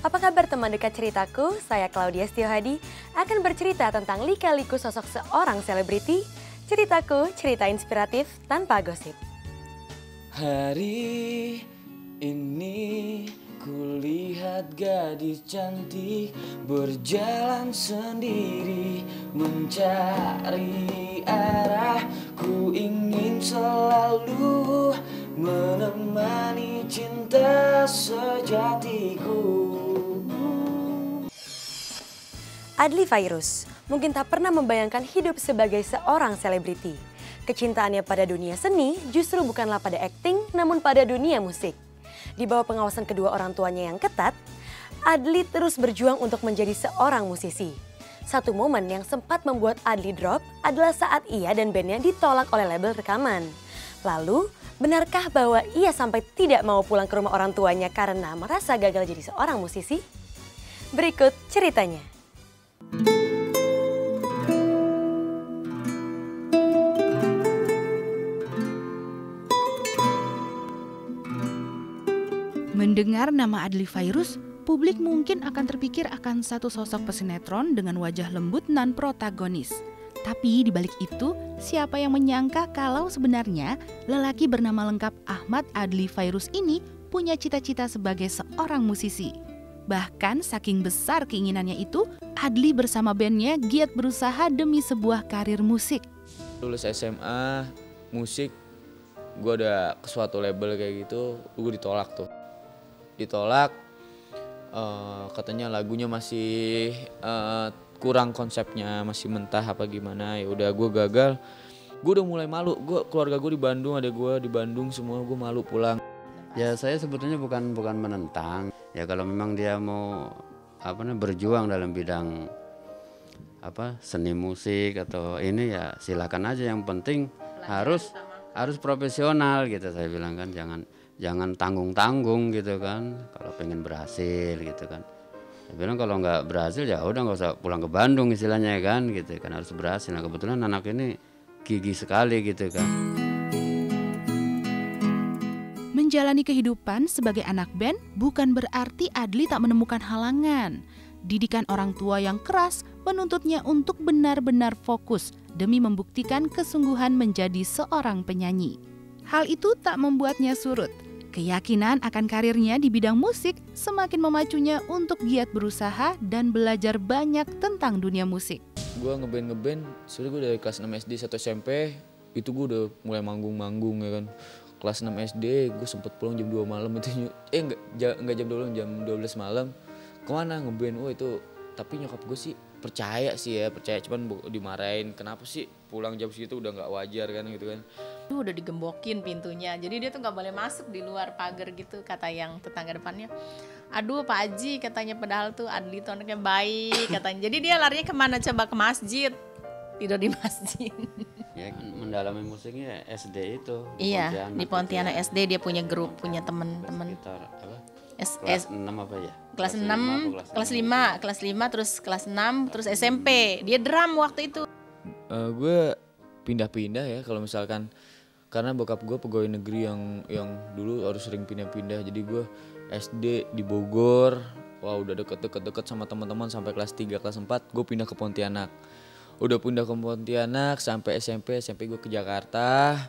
Apa kabar teman dekat ceritaku? Saya Claudia Setiohadi akan bercerita tentang lika-liku sosok seorang selebriti. Ceritaku, cerita inspiratif tanpa gosip. Hari ini kulihat gadis cantik berjalan sendiri mencari arah. Ku ingin selalu menemani cinta sejatiku. Adly Fairuz mungkin tak pernah membayangkan hidup sebagai seorang selebriti. Kecintaannya pada dunia seni justru bukanlah pada akting, namun pada dunia musik. Di bawah pengawasan kedua orang tuanya yang ketat, Adly terus berjuang untuk menjadi seorang musisi. Satu momen yang sempat membuat Adly drop adalah saat ia dan bandnya ditolak oleh label rekaman. Lalu, benarkah bahwa ia sampai tidak mau pulang ke rumah orang tuanya karena merasa gagal jadi seorang musisi? Berikut ceritanya. Mendengar nama Adly Fairuz, publik mungkin akan terpikir akan satu sosok pesinetron dengan wajah lembut nan protagonis. Tapi di balik itu, siapa yang menyangka kalau sebenarnya lelaki bernama lengkap Ahmad Adly Fairuz ini punya cita-cita sebagai seorang musisi. Bahkan saking besar keinginannya itu, Adly bersama bandnya giat berusaha demi sebuah karir musik. Lulus SMA, musik, gue ada ke suatu label kayak gitu, gue ditolak tuh. Katanya lagunya masih kurang konsepnya, masih mentah apa gimana. Ya udah gue gagal. Gue udah mulai malu. Keluarga gue di Bandung, ada gue di Bandung semua, gue malu pulang. Ya saya sebetulnya bukan menentang. Ya kalau memang dia mau berjuang dalam bidang seni musik atau ini ya silakan aja. Yang penting harus profesional gitu, saya bilang kan, jangan tanggung-tanggung gitu kan kalau pengen berhasil gitu kan. Saya bilang kalau nggak berhasil ya udah nggak usah pulang ke Bandung istilahnya kan gitu kan, harus berhasil. Nah kebetulan anak ini gigih sekali gitu kan. Menjalani kehidupan sebagai anak band bukan berarti Adly tak menemukan halangan. Didikan orang tua yang keras menuntutnya untuk benar-benar fokus demi membuktikan kesungguhan menjadi seorang penyanyi. Hal itu tak membuatnya surut. Keyakinan akan karirnya di bidang musik semakin memacunya untuk giat berusaha dan belajar banyak tentang dunia musik. Gue ngeband, sudah gue dari kelas 6 SD 1 SMP, itu gue udah mulai manggung ya kan. Kelas 6 SD gue sempet pulang jam 2 malam itu, enggak jam 12, jam 12 malam. Kemana ngeband? Itu, tapi nyokap gue sih percaya cuman dimarahin, kenapa sih pulang jam segitu, udah nggak wajar kan gitu kan. Udah digembokin pintunya, jadi dia tuh nggak boleh masuk di luar pagar gitu, kata yang tetangga depannya. Aduh Pak Haji katanya, padahal tuh Adly tuh anaknya baik katanya. Jadi dia larinya kemana coba? Ke masjid, tidur di masjid. Ya mendalami musiknya SD itu. Iya, di Pontianak SD dia punya grup, punya teman-teman. Kelas 6 apa ya? Kelas 5, terus kelas 6, terus SMP. Dia drum waktu itu. Gue pindah-pindah ya kalau misalkan, karena bokap gue pegawai negeri yang dulu harus sering pindah-pindah. Jadi gue SD di Bogor, udah deket sama teman-teman sampai kelas 3, kelas 4 gue pindah ke Pontianak. Udah pindah ke Pontianak sampai SMP gue ke Jakarta,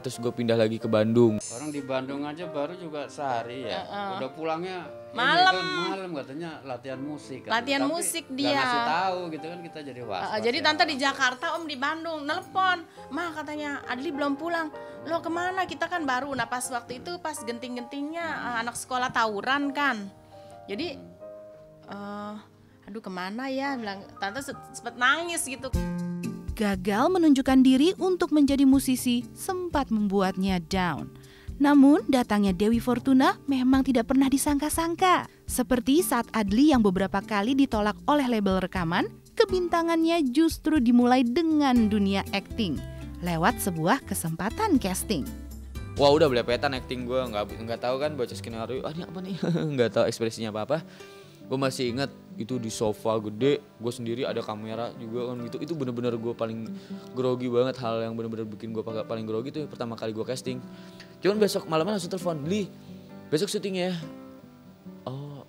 terus gue pindah lagi ke Bandung. Orang di Bandung aja baru juga sehari ya, udah pulangnya malam katanya latihan musik. Latihan musik dia. Gak ngasih tahu gitu kan, kita jadi was-was. Jadi tante di Jakarta, om di Bandung, nelpon, "Ma katanya Adly belum pulang." "Lo kemana? Kita kan baru." Nah pas waktu itu pas genting-gentingnya anak sekolah tawuran kan. Jadi, aduh kemana ya? Bilang tante sempet nangis gitu. Gagal menunjukkan diri untuk menjadi musisi sempat membuatnya down. Namun datangnya Dewi Fortuna memang tidak pernah disangka-sangka. Seperti saat Adly yang beberapa kali ditolak oleh label rekaman, kebintangannya justru dimulai dengan dunia akting lewat sebuah kesempatan casting. Wah udah belepetan acting gue, nggak tahu kan baca skenario, ini apa nih, nggak tahu ekspresinya apa. Gue masih ingat itu di sofa gede, gue sendiri ada kamera juga kan gitu. Itu bener-bener gue paling grogi banget, hal yang bener-bener bikin gue paling grogi itu pertama kali gue casting. Cuman besok malaman langsung telepon, "Bli, besok syuting ya." Oh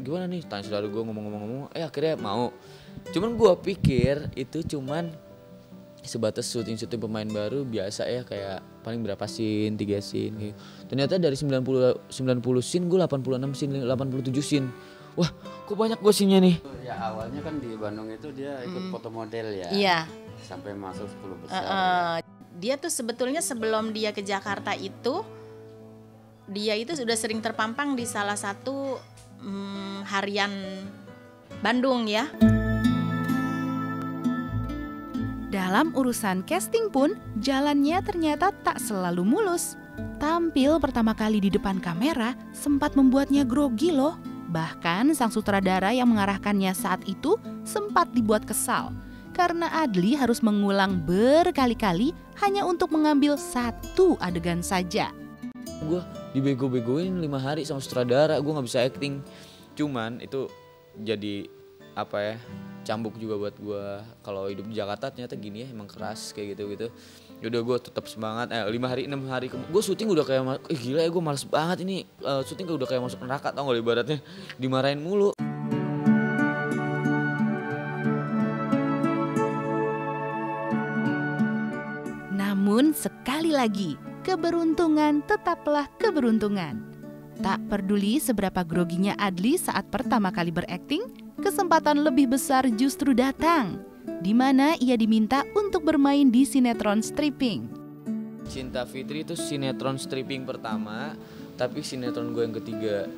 gimana nih, tanya saudara gue ngomong-ngomong, akhirnya mau. Cuman gue pikir itu cuman sebatas syuting-syuting pemain baru biasa ya, kayak paling berapa scene, 3 scene gitu. Ternyata dari 90 scene gue 86 scene, 87 scene. Wah, kok banyak gue scene-nya nih. Ya awalnya kan di Bandung itu dia ikut foto model ya. Iya. Sampai masuk 10 besar. Dia tuh sebetulnya sebelum dia ke Jakarta itu, dia itu sudah sering terpampang di salah satu harian Bandung ya. Dalam urusan casting pun, jalannya ternyata tak selalu mulus. Tampil pertama kali di depan kamera sempat membuatnya grogi loh. Bahkan sang sutradara yang mengarahkannya saat itu sempat dibuat kesal. Karena Adly harus mengulang berkali-kali hanya untuk mengambil 1 adegan saja. Gue dibego-begoin 5 hari sama sutradara, gue gak bisa acting. Cuman itu jadi apa ya, cambuk juga buat gue. Kalau hidup di Jakarta ternyata gini ya, emang keras kayak gitu-gitu. Yaudah gue tetap semangat. 5 hari 6 hari gue syuting udah kayak gila ya, gue males banget ini. Syuting udah kayak masuk neraka, tau gak, ibaratnya dimarahin mulu. Namun sekali lagi, keberuntungan tetaplah keberuntungan. Tak peduli seberapa groginya Adly saat pertama kali berakting, kesempatan lebih besar justru datang, di mana ia diminta untuk bermain di sinetron stripping. Cinta Fitri itu sinetron stripping pertama, tapi sinetron gue yang ketiga.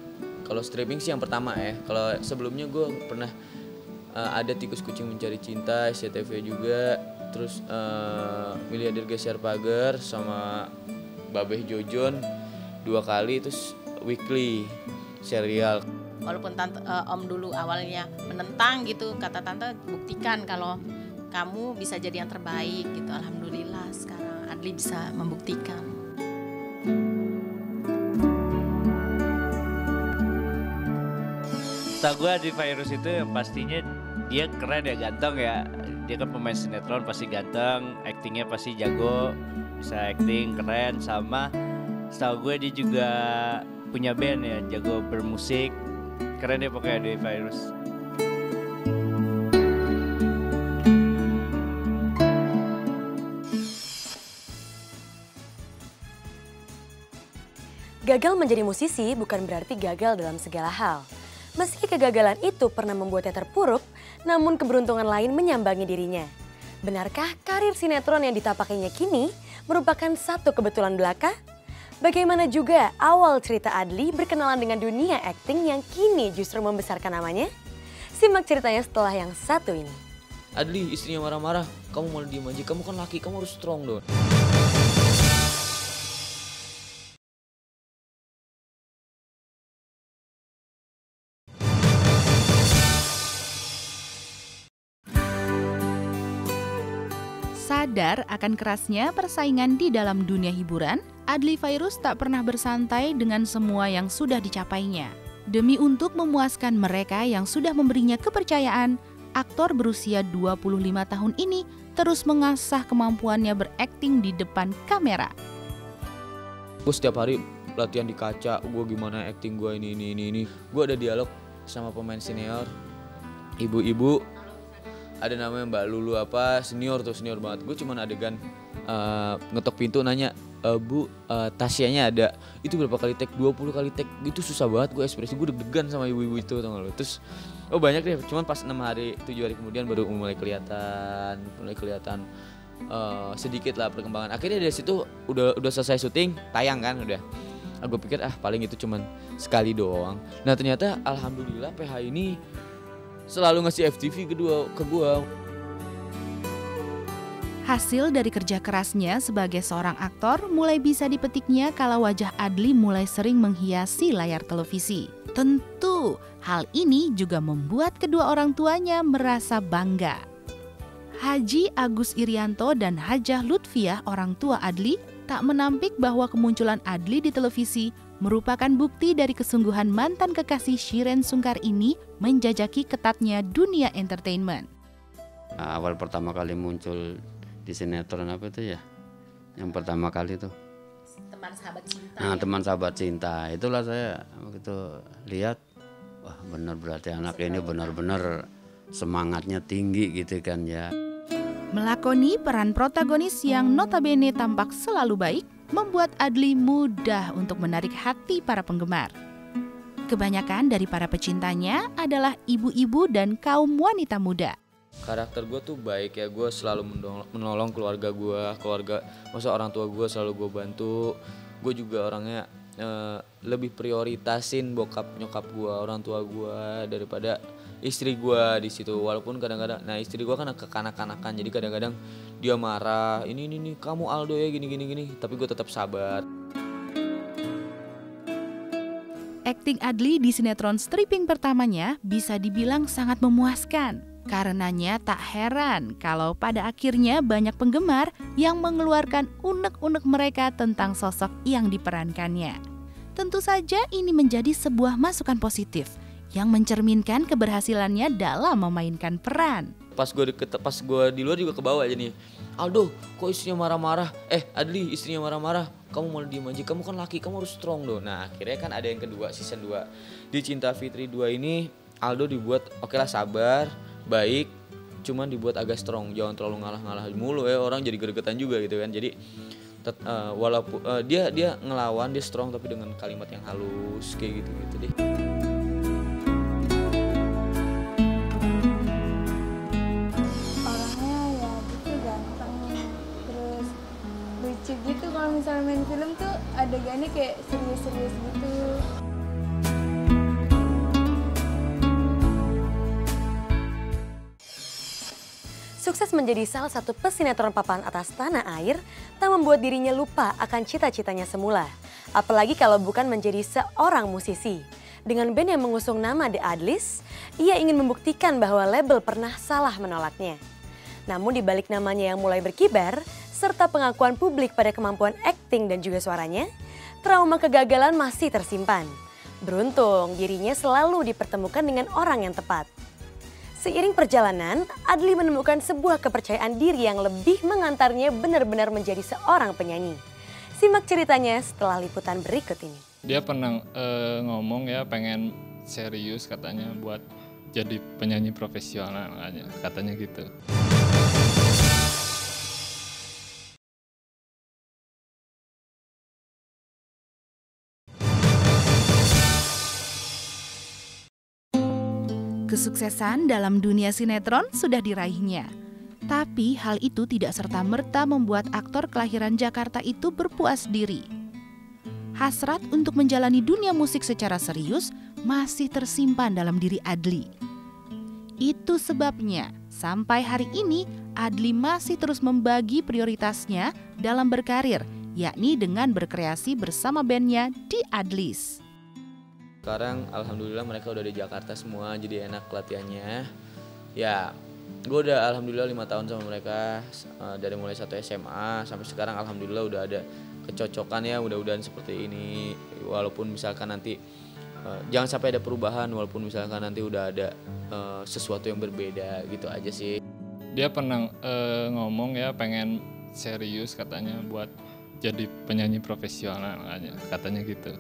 Kalau stripping sih yang pertama ya. Kalau sebelumnya gue pernah ada Tikus Kucing Mencari Cinta, SCTV juga. Terus Miliarder Geser Pagar sama Babeh Jojon 2 kali, terus weekly serial. Walaupun tante, Om dulu awalnya menentang gitu, kata tante buktikan kalau kamu bisa jadi yang terbaik gitu. Alhamdulillah sekarang Adly bisa membuktikan. Setahu gue Adly Fairuz itu yang pastinya dia keren ya, ganteng ya. Dia kan pemain sinetron pasti ganteng, aktingnya pasti jago, bisa akting keren. Sama setahu gue dia juga punya band ya, jago bermusik. Keren deh pokoknya Adly Fairuz. Gagal menjadi musisi bukan berarti gagal dalam segala hal. Meski kegagalan itu pernah membuatnya terpuruk, namun keberuntungan lain menyambangi dirinya. Benarkah karir sinetron yang ditapakinya kini merupakan satu kebetulan belaka? Bagaimana juga awal cerita Adly berkenalan dengan dunia akting yang kini justru membesarkan namanya? Simak ceritanya setelah yang satu ini. Adly istrinya marah-marah, kamu malah diem aja, kamu kan laki, kamu harus strong dong. Sadar akan kerasnya persaingan di dalam dunia hiburan, Adly Fairuz tak pernah bersantai dengan semua yang sudah dicapainya. Demi untuk memuaskan mereka yang sudah memberinya kepercayaan, aktor berusia 25 tahun ini terus mengasah kemampuannya berakting di depan kamera. Gue setiap hari latihan di kaca, gue gimana acting gue ini. Gue ada dialog sama pemain senior, ibu-ibu. Ada namanya Mbak Lulu apa, senior banget. Gue cuman adegan ngetok pintu nanya, Bu, Tasyanya ada. Itu berapa kali take? 20 kali take. Itu susah banget, gue ekspresi gue deg-degan sama ibu-ibu itu, tau gak lo. Terus banyak deh, cuman pas 6 hari, 7 hari kemudian baru mulai kelihatan sedikit lah perkembangan. Akhirnya dari situ udah selesai syuting, tayang kan udah. Gue pikir paling itu cuman sekali doang. Nah ternyata alhamdulillah PH ini selalu ngasih FTV ke gua. Hasil dari kerja kerasnya sebagai seorang aktor mulai bisa dipetiknya kala wajah Adly mulai sering menghiasi layar televisi. Tentu, hal ini juga membuat kedua orang tuanya merasa bangga. Haji Agus Irianto dan Hajah Lutfiah, orang tua Adly, tak menampik bahwa kemunculan Adly di televisi merupakan bukti dari kesungguhan mantan kekasih Shireen Sungkar ini menjajaki ketatnya dunia entertainment. Nah, awal pertama kali muncul di sinetron apa itu ya? Yang pertama kali tuh Teman Sahabat Cinta. Nah, Teman Sahabat Cinta. Itulah saya begitu lihat, wah benar berarti anak ini benar-benar semangatnya tinggi gitu kan ya. Melakoni peran protagonis yang notabene tampak selalu baik membuat Adly mudah untuk menarik hati para penggemar. Kebanyakan dari para pecintanya adalah ibu-ibu dan kaum wanita muda. Karakter gue tuh baik ya, gue selalu menolong keluarga gue, masa orang tua gue selalu gue bantu. Gue juga orangnya lebih prioritasin bokap nyokap gue, orang tua gue daripada istri gue di situ. Walaupun kadang-kadang, nah istri gue kan kekanak-kanakan, jadi kadang-kadang dia marah, ini kamu Aldo ya gini, tapi gue tetap sabar. Akting Adly di sinetron stripping pertamanya bisa dibilang sangat memuaskan. Karenanya tak heran kalau pada akhirnya banyak penggemar yang mengeluarkan unek-unek mereka tentang sosok yang diperankannya. Tentu saja ini menjadi sebuah masukan positif yang mencerminkan keberhasilannya dalam memainkan peran. Pas gue di luar juga kebawa aja nih. Aldo, kok istrinya marah-marah? Adly, istrinya marah-marah. Kamu malah diem aja, kamu kan laki, kamu harus strong dong. Nah akhirnya kan ada yang kedua, season 2. Di Cinta Fitri 2 ini Aldo dibuat oke lah sabar, baik, cuman dibuat agak strong. Jangan terlalu ngalah-ngalah mulu ya, orang jadi gregetan juga gitu kan. Jadi walaupun dia ngelawan, dia strong tapi dengan kalimat yang halus kayak gitu deh. Gitu kalau misalnya main film tuh adegannya kayak serius-serius gitu. Sukses menjadi salah satu pesinetron papan atas tanah air tak membuat dirinya lupa akan cita-citanya semula. Apalagi kalau bukan menjadi seorang musisi. Dengan band yang mengusung nama The Adlys, ia ingin membuktikan bahwa label pernah salah menolaknya. Namun di balik namanya yang mulai berkibar, serta pengakuan publik pada kemampuan akting dan juga suaranya, trauma kegagalan masih tersimpan. Beruntung dirinya selalu dipertemukan dengan orang yang tepat. Seiring perjalanan, Adly menemukan sebuah kepercayaan diri yang lebih mengantarnya benar-benar menjadi seorang penyanyi. Simak ceritanya setelah liputan berikut ini. Dia pernah ngomong ya pengen serius katanya buat jadi penyanyi profesional katanya gitu. Kesuksesan dalam dunia sinetron sudah diraihnya. Tapi hal itu tidak serta-merta membuat aktor kelahiran Jakarta itu berpuas diri. Hasrat untuk menjalani dunia musik secara serius masih tersimpan dalam diri Adly. Itu sebabnya sampai hari ini Adly masih terus membagi prioritasnya dalam berkarir, yakni dengan berkreasi bersama bandnya The Adlys. Sekarang alhamdulillah mereka udah di Jakarta semua, jadi enak latihannya. Ya, gue udah alhamdulillah 5 tahun sama mereka, dari mulai 1 SMA sampai sekarang alhamdulillah udah ada kecocokan ya, mudah-mudahan seperti ini. Walaupun misalkan nanti jangan sampai ada perubahan, walaupun misalkan nanti udah ada sesuatu yang berbeda gitu aja sih. Dia pernah ngomong ya pengen serius katanya buat jadi penyanyi profesional katanya gitu.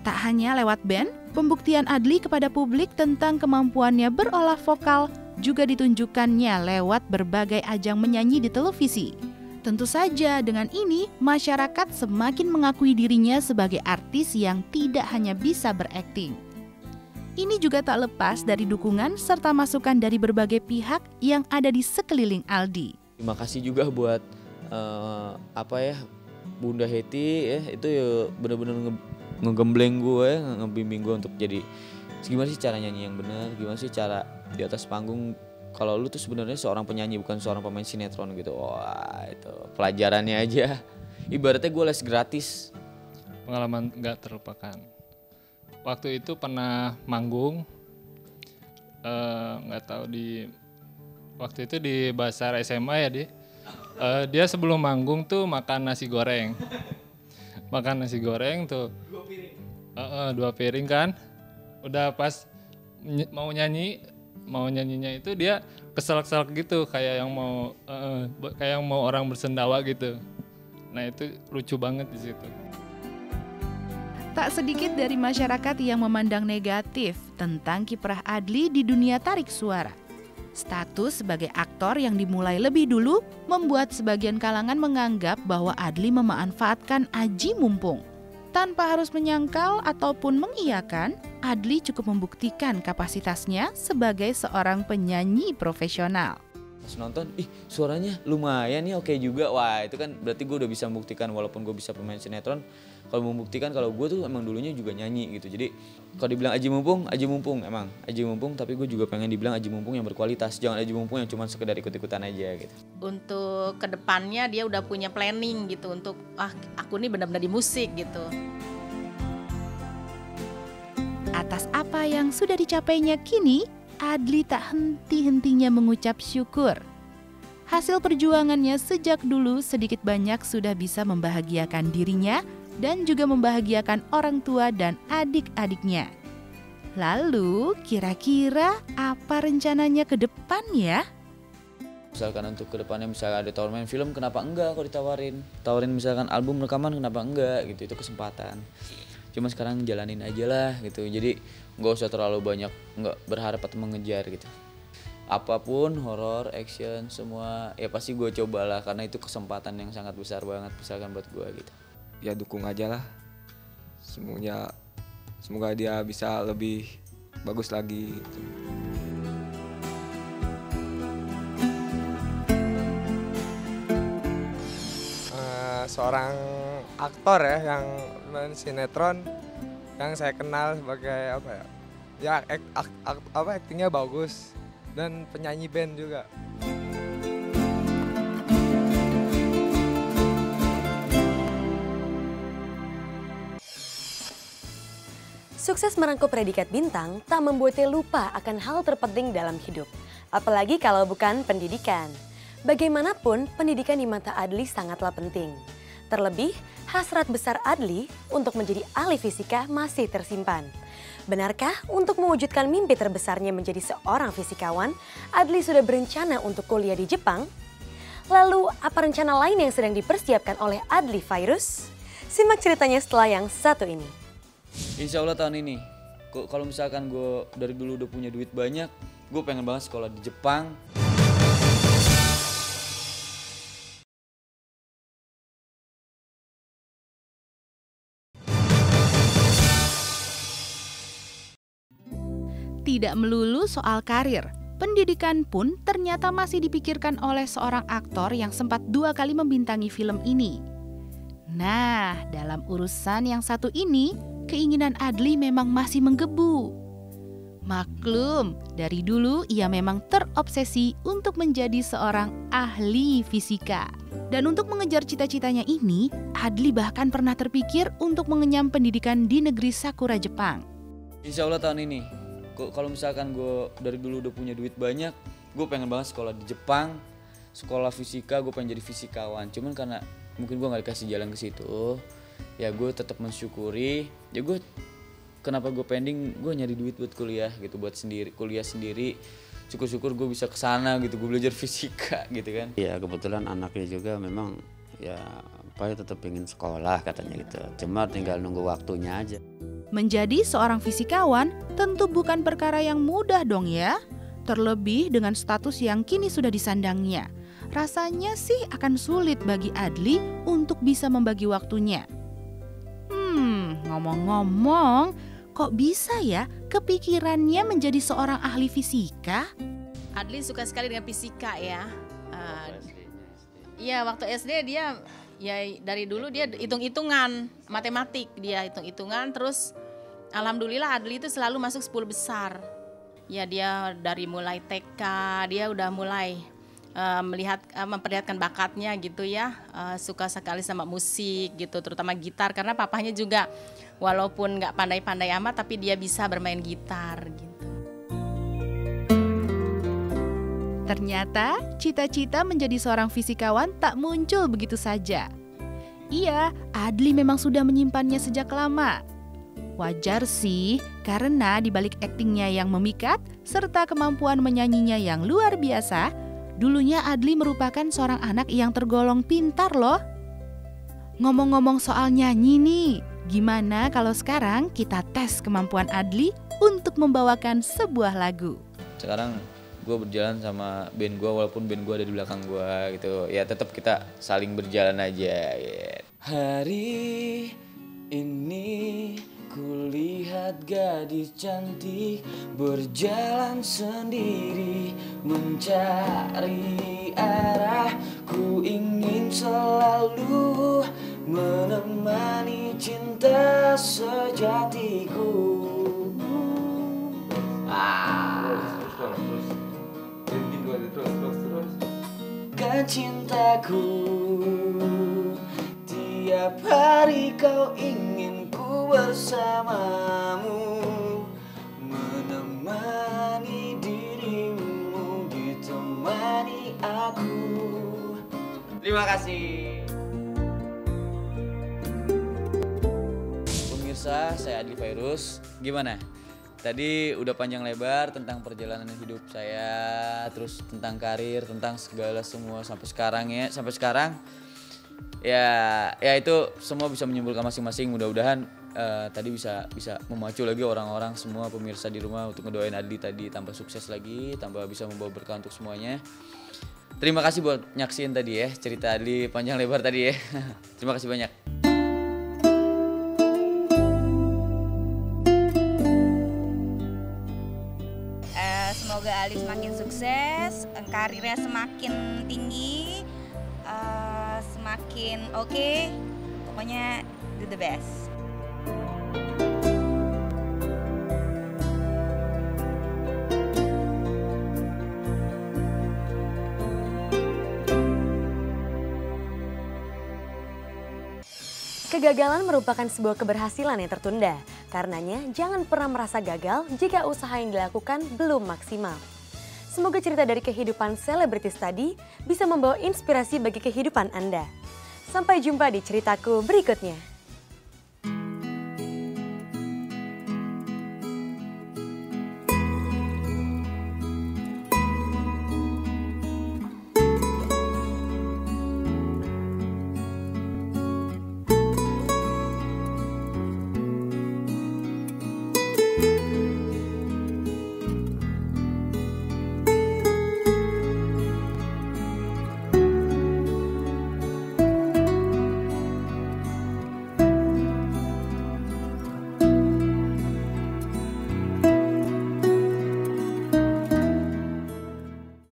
Tak hanya lewat band, pembuktian Adly kepada publik tentang kemampuannya berolah vokal juga ditunjukkannya lewat berbagai ajang menyanyi di televisi. Tentu saja dengan ini masyarakat semakin mengakui dirinya sebagai artis yang tidak hanya bisa berakting. Ini juga tak lepas dari dukungan serta masukan dari berbagai pihak yang ada di sekeliling Aldi. Terima kasih juga buat Bunda Heti ya, itu ya benar-benar ngegembleng gue, ngebimbing gue untuk jadi gimana sih cara nyanyi yang benar, gimana sih cara di atas panggung. Kalau lu tuh sebenarnya seorang penyanyi bukan seorang pemain sinetron gitu. Wah itu pelajarannya aja. Ibaratnya gue les gratis. Pengalaman gak terlupakan. Waktu itu pernah manggung, nggak tahu waktu itu di Basar SMA ya dia sebelum manggung tuh makan nasi goreng. Makan nasi goreng tuh 2 piring kan. Udah pas mau nyanyinya itu dia kesel-kesel gitu kayak yang mau orang bersendawa gitu. Nah itu lucu banget di situ. Tak sedikit dari masyarakat yang memandang negatif tentang kiprah Adly di dunia tarik suara. Status sebagai aktor yang dimulai lebih dulu membuat sebagian kalangan menganggap bahwa Adly memanfaatkan aji mumpung. Tanpa harus menyangkal ataupun mengiyakan, Adly cukup membuktikan kapasitasnya sebagai seorang penyanyi profesional. Pas nonton, suaranya lumayan nih, oke juga. Wah, itu kan berarti gue udah bisa membuktikan walaupun gue bisa pemain sinetron. Kalau membuktikan kalau gue tuh emang dulunya juga nyanyi gitu. Jadi kalau dibilang aji mumpung emang aji mumpung. Tapi gue juga pengen dibilang aji mumpung yang berkualitas. Jangan aji mumpung yang cuma sekedar ikut-ikutan aja gitu. Untuk kedepannya dia udah punya planning gitu untuk aku nih benar-benar di musik gitu. Atas apa yang sudah dicapainya kini, Adly tak henti-hentinya mengucap syukur. Hasil perjuangannya sejak dulu sedikit banyak sudah bisa membahagiakan dirinya dan juga membahagiakan orang tua dan adik-adiknya. Lalu kira-kira apa rencananya ke depan ya? Misalkan untuk kedepannya misalnya ada tawaran main film, kenapa enggak kalau ditawarin? Tawarin misalkan album rekaman, kenapa enggak gitu, itu kesempatan. Cuma sekarang jalanin aja lah gitu, jadi nggak usah terlalu banyak nggak berharap atau mengejar gitu. Apapun, horor, action, semua ya pasti gue cobalah karena itu kesempatan yang sangat besar banget misalkan buat gue gitu. Ya dukung aja lah, semoga dia bisa lebih bagus lagi gitu. Seorang aktor ya yang main sinetron yang saya kenal sebagai aktingnya bagus dan penyanyi band juga. Sukses merangkup predikat bintang tak membuatnya lupa akan hal terpenting dalam hidup, apalagi kalau bukan pendidikan. Bagaimanapun, pendidikan di mata Adly sangatlah penting. Terlebih, hasrat besar Adly untuk menjadi ahli fisika masih tersimpan. Benarkah untuk mewujudkan mimpi terbesarnya menjadi seorang fisikawan, Adly sudah berencana untuk kuliah di Jepang? Lalu, apa rencana lain yang sedang dipersiapkan oleh Adly Fairuz? Simak ceritanya setelah yang satu ini. Insya Allah tahun ini, kalau misalkan gue dari dulu udah punya duit banyak, gue pengen banget sekolah di Jepang. Tidak melulu soal karir, pendidikan pun ternyata masih dipikirkan oleh seorang aktor yang sempat 2 kali membintangi film ini. Nah, dalam urusan yang satu ini, keinginan Adly memang masih menggebu. Maklum, dari dulu ia memang terobsesi untuk menjadi seorang ahli fisika. Dan untuk mengejar cita-citanya ini, Adly bahkan pernah terpikir untuk mengenyam pendidikan di negeri Sakura, Jepang. Insya Allah tahun ini, kalau misalkan gue dari dulu udah punya duit banyak, gue pengen banget sekolah di Jepang, sekolah fisika, gue pengen jadi fisikawan. Cuman karena mungkin gue gak dikasih jalan ke situ, ya gue tetap mensyukuri. Ya gue kenapa gue pending, gue nyari duit buat kuliah gitu, buat kuliah sendiri. Syukur-syukur gue bisa kesana gitu, gue belajar fisika gitu kan. Iya, kebetulan anaknya juga memang ya tetap pengen sekolah katanya gitu. Cuma tinggal nunggu waktunya aja. Menjadi seorang fisikawan tentu bukan perkara yang mudah dong ya. Terlebih dengan status yang kini sudah disandangnya. Rasanya sih akan sulit bagi Adly untuk bisa membagi waktunya. Ngomong-ngomong, kok bisa ya kepikirannya menjadi seorang ahli fisika? Adly suka sekali dengan fisika ya. Iya, waktu SD dia ya dari dulu dia hitung-hitungan, matematik, dia hitung-hitungan. Terus alhamdulillah Adly itu selalu masuk 10 besar. Ya dia dari mulai TK dia udah mulai memperlihatkan bakatnya gitu ya, suka sekali sama musik gitu, terutama gitar karena papahnya juga walaupun nggak pandai-pandai amat tapi dia bisa bermain gitar gitu. Ternyata cita-cita menjadi seorang fisikawan tak muncul begitu saja. Iya, Adly memang sudah menyimpannya sejak lama. Wajar sih, karena di balik aktingnya yang memikat serta kemampuan menyanyinya yang luar biasa, dulunya Adly merupakan seorang anak yang tergolong pintar loh. Ngomong-ngomong soal nyanyi nih, Gimana kalau sekarang kita tes kemampuan Adli untuk membawakan sebuah lagu? Sekarang gue berjalan sama band gue walaupun band gue ada di belakang gue gitu. Ya tetap kita saling berjalan aja. Yeah. Hari ini kulihat gadis cantik berjalan sendiri mencari arah. Ku ingin selalu menemani cinta sejatiku. Kan cintaku, tiap hari kau ingin ku bersamamu, menemani dirimu, ditemani aku. Terima kasih. Pemirsa, saya Adli Fairuz. Gimana? Tadi udah panjang lebar tentang perjalanan hidup saya, terus tentang karir, tentang segala semua sampai sekarang ya. Sampai sekarang ya itu semua bisa menyimpulkan masing-masing. Mudah-mudahan tadi bisa memacu lagi orang-orang semua pemirsa di rumah untuk ngedoain Adli tadi tambah sukses lagi, tambah bisa membawa berkah untuk semuanya. Terima kasih buat nyaksin tadi ya cerita Adli panjang lebar tadi ya. Terima kasih banyak. Semoga Ali semakin sukses, karirnya semakin tinggi, semakin oke. Pokoknya do the best. Kegagalan merupakan sebuah keberhasilan yang tertunda. Karenanya, jangan pernah merasa gagal jika usaha yang dilakukan belum maksimal. Semoga cerita dari kehidupan selebritis tadi bisa membawa inspirasi bagi kehidupan Anda. Sampai jumpa di ceritaku berikutnya.